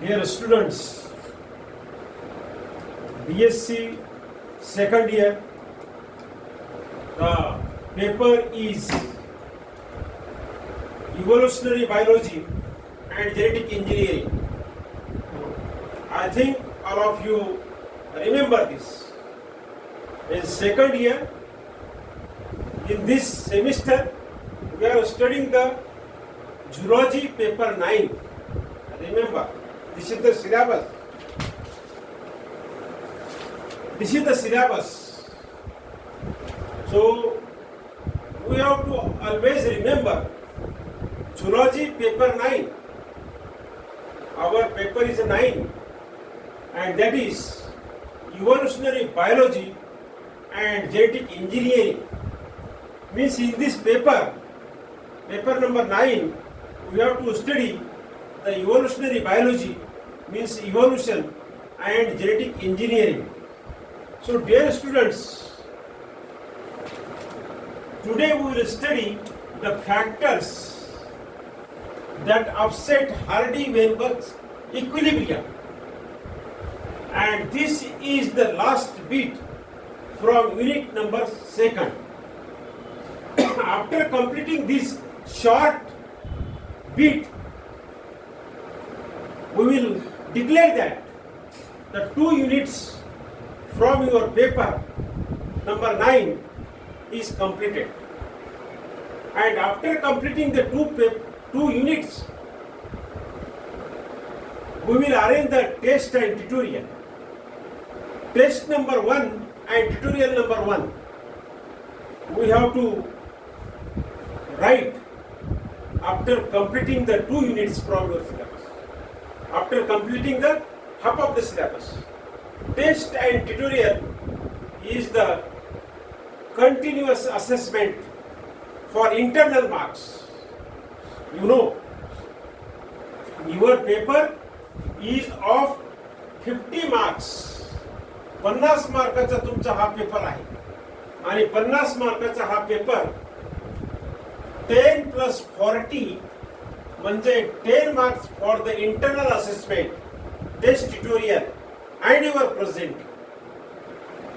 Dear students, BSc second year, the paper is Evolutionary Biology and Genetic Engineering. I think all of you remember this. In second year, in this semester, we are studying the Zoology paper 9. Remember, this is the syllabus. This is the syllabus. So, we have to always remember Zoology paper 9. Our paper is 9, and that is Evolutionary Biology and Genetic Engineering. Means in this paper number 9, we have to study the evolutionary biology, means evolution, and genetic engineering. So dear students, today we will study the factors that upset Hardy-Weinberg's equilibrium, and this is the last bit from unit number 2. After completing this short bit, we will declare that the 2 units from your paper number 9 is completed. And after completing the 2 units, we will arrange the test and tutorial. Test number 1 and tutorial number 1, we have to write after completing the 2 units from your syllabus. After completing the half of the syllabus. Test and tutorial is the continuous assessment for internal marks. You know, your paper is of 50 marks. 50 मार्काचा तुमचा हा paper आहे आणि 50 मार्काचा हा paper 10 plus 40 म्हणजे 10 marks for the internal assessment, test tutorial and your presenting,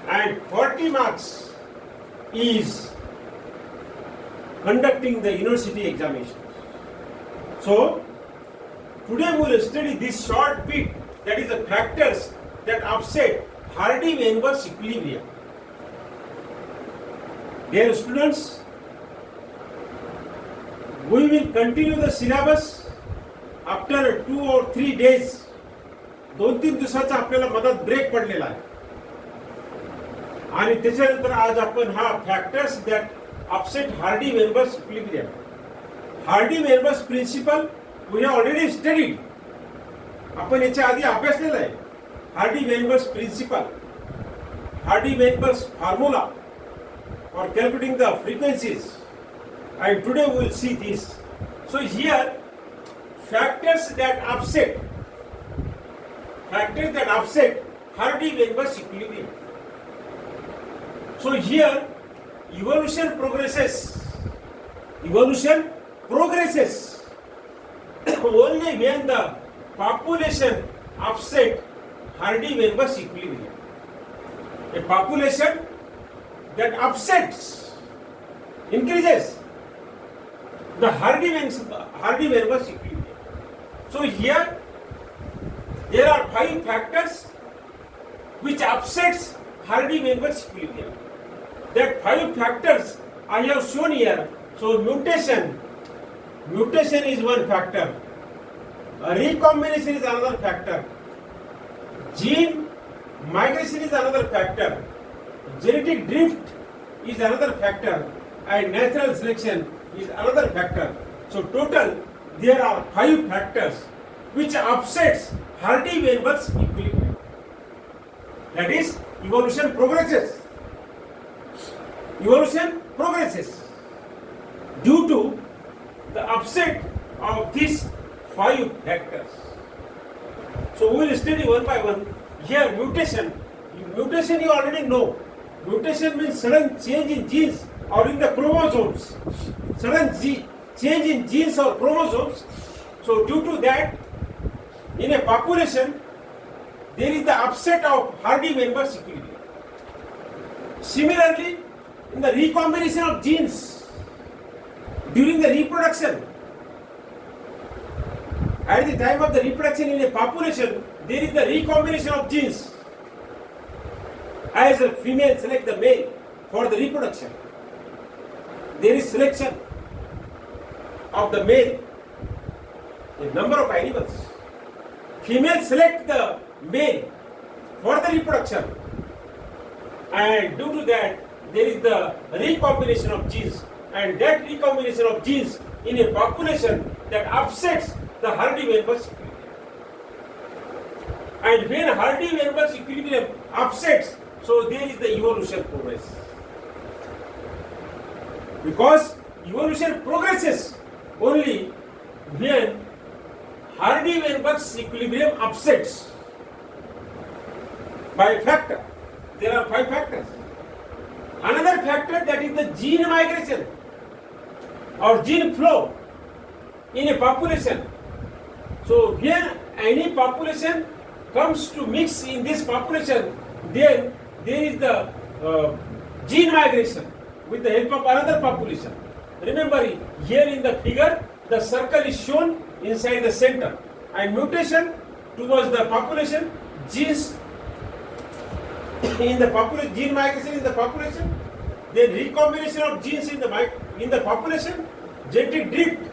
and 40 marks is conducting the university examination. So today we will study this short bit, that is the factors that upset Hardy-Weinberg's equilibrium. Dear students, we will continue the syllabus after 2 or 3 days. 2-3 दिवसाचा आपल्याला मधात break पडलेला आहे आणि त्याच्यानंतर आज आपण हा factors that upset Hardy Weinberg's equilibrium, Hardy Weinberg's principle we have already studied. आपण याच्या आधी अभ्यासलेला आहे Hardy Weinberg's principle, Hardy Weinberg's formula for calculating the frequencies. And today we will see this. So here factors that upset Hardy-Weinberg's equilibrium. So here evolution progresses only when the population upset Hardy-Weinberg's equilibrium. A population that upsets, increases the Hardy-Weinberg's equilibrium. So here there are 5 factors which upsets Hardy-Weinberg's equilibrium. That 5 factors I have shown here. So mutation is one factor. Recombination is another factor. Gene migration is another factor. Genetic drift is another factor, and natural selection is another factor. So total there are 5 factors which upsets Hardy-Weinberg's equilibrium. That is evolution progresses due to the upset of these 5 factors. So we will study one by one. Here mutation you already know. Mutation means sudden change in genes or in the chromosomes. Sudden change in genes or chromosomes. So due to that In a population, there is the upset of Hardy-Weinberg equilibrium. Similarly, in the recombination of genes during the reproduction, at the time of the reproduction in a population, there is the recombination of genes. As a female select the male for the reproduction, there is selection of the male in number of animals. Female select the male for the reproduction, and due to that there is the recombination of genes, and that recombination of genes in a population that upsets the Hardy-Weinberg equilibrium. And when Hardy-Weinberg equilibrium upsets, so there is the evolution progress. Because evolution progresses only when Hardy-Weinberg equilibrium upsets by a factor. There are 5 factors. Another factor, that is the gene migration or gene flow in a population. So when any population comes to mix in this population, then there is the gene migration with the help of another population. Remember, here in the figure, the circle is shown inside the center, and mutation towards the population, genes in the population, gene migration in the population, then recombination of genes in the population, genetic drift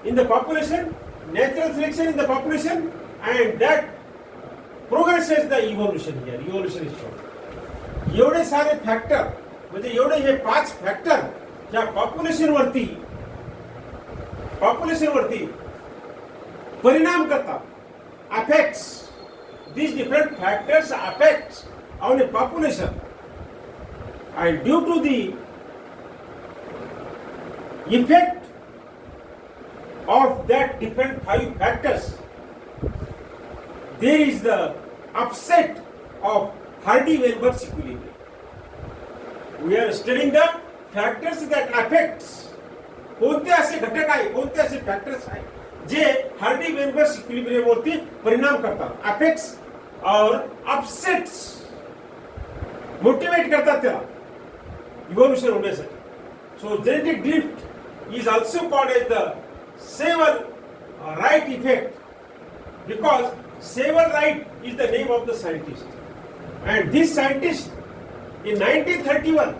in the population, natural selection in the population, and that progresses the evolution here. Evolution is shown. एवढे सारे factor म्हणजे एवढे हे 5 factor या population वरती परिणाम करतात. Affects these different factors affects on a population, and due to the effect of that different 5 factors, there is the upset of Hardy-Weinberg equilibrium. We are studying the factors that affects. कोणते असे घटक आहे, कोणते असे factors आहे जे Hardy-Weinberg equilibrium वरती परिणाम करतात, अफेक्ट्स और अपसेट्स, मोटिवेट करतात त्याला इव्होल्यूशन होण्यासाठी. So genetic drift is also called as the Sewall Wright effect, because Sewall Wright is the name of the scientist, and this scientist in 1931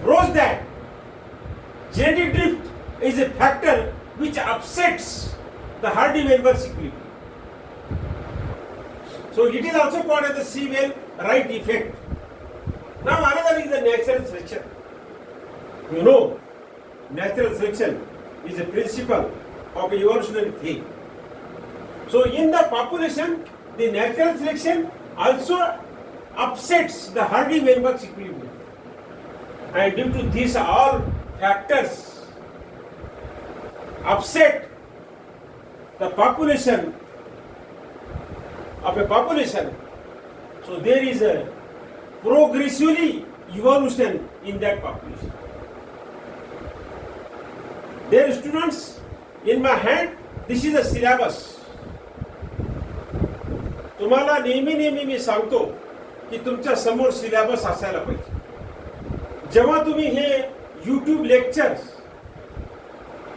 wrote that genetic drift is a factor which upsets the Hardy-Weinberg equilibrium. So it is also called as the Sewell-Wright effect. Now another is the natural selection. You know, natural selection is a principle of evolutionary theory. So in the population, the natural selection also upsets the Hardy-Weinberg equilibrium, and due to these all factors upset the population of a population, so there is a progressively evolution in that population. Dear students, in my hand this is a syllabus. तुम्हाला नेहमी मी सांगतो की तुमच्या समोर syllabus असायला पाहिजे. जेव्हा तुम्ही हे YouTube लेक्चर्स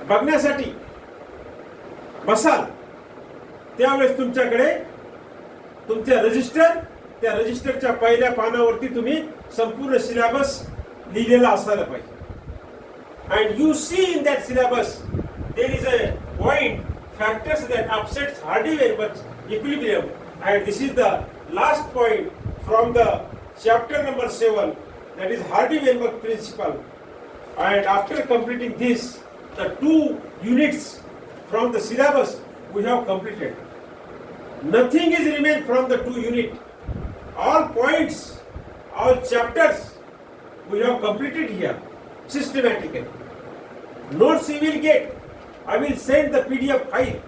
बघण्यासाठी बसाल त्यावेळेस तुमच्याकडे तुमच्या रजिस्टर, त्या रजिस्टरच्या पहिल्या पानावरती तुम्ही संपूर्ण सिलेबस लिहिलेला असायला पाहिजे. and you see in that syllabus there is a point factors that upsets Hardy-Weinberg equilibrium, and this is the last point from the chapter number 7, that is Hardy-Weinberg principle. And after completing this, the 2 units from the syllabus we have completed. Nothing is remained from the 2 units. All points, all chapters we have completed here systematically. Notes you will get. I will send the PDF file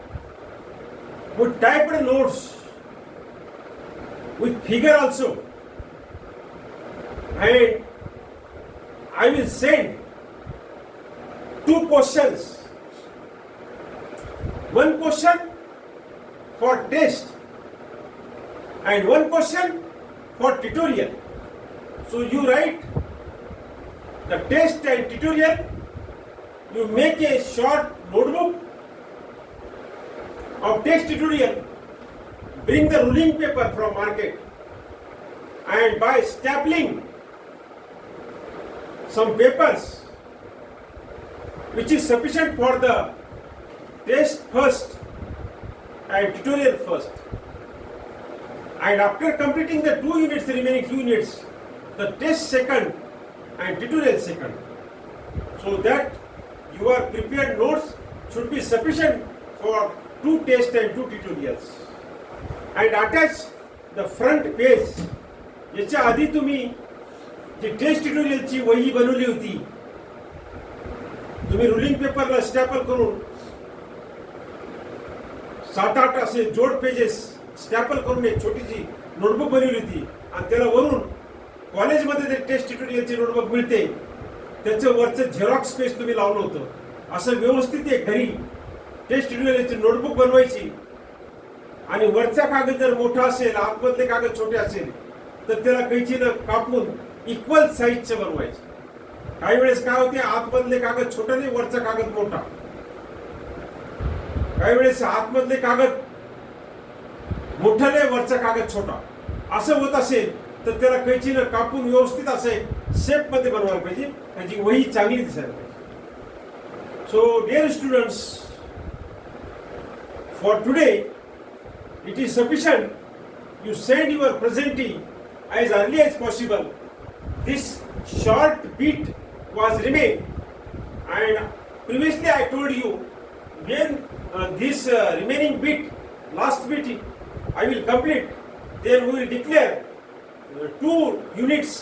with typed notes, with figure also, and I will send 2 questions. One question for test and one question for tutorial. So you write the test and tutorial, you make a short notebook of test tutorial, bring the ruling paper from market, and by stapling some papers which is sufficient for the test first and tutorial first, and after completing the 2 units, the remaining 2 units, the test second and tutorial second, so that your prepared notes should be sufficient for 2 tests and 2 tutorials, and attach the front page. याच्या आधी तुम्ही जी test ट्युटोरियलची वही बनवली होती, तुम्ही ruling पेपरला staple करून 7-8 असे जोड पेजेस स्टॅपल करून एक छोटीशी नोटबुक बनवली होती, आणि त्याला वरून कॉलेजमध्ये जे टेस्ट ट्युटोरियलची नोटबुक मिळते त्याचं वरचं झेरॉक्स पेज तुम्ही लावलं होतं. असं व्यवस्थित एक घरी टेस्ट ट्युटोरियलची नोटबुक बनवायची, आणि वरचा कागद जर मोठा असेल, आतमधले कागद छोटे असेल तर त्याला कैचीनं कापून इक्वल साईजचे बनवायचे. काही वेळेस काय होते, आतमधले कागद छोटा नाही, वरचा कागद मोठा. काही वेळेस आतमधले कागद मोठा नाही, वरचा कागद छोटा. असं होत असेल तर त्याला कैचीनं कापून व्यवस्थित असे शेप मध्ये बनवायला पाहिजे, त्याची वही चांगली दिसायला पाहिजे. So dear students, for today it is sufficient you send your presenting as early as possible. This short bit was remained, and previously I told you when this remaining bit, last bit I will complete, then we will declare 2 units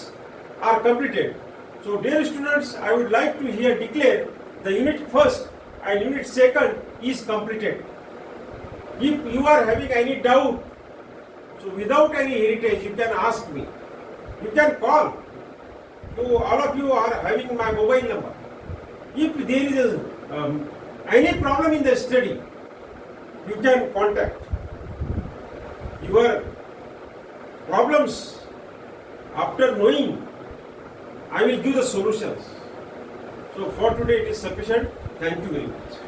are completed. So dear students, I would like to here declare the unit first and unit second is completed. If you are having any doubt, so without any heritage, you can ask me. You can call. All of you are having my mobile number. If there is any problem in the study, you can contact. Your problems, after knowing, I will give the solutions. So for today it is sufficient. Thank you very much.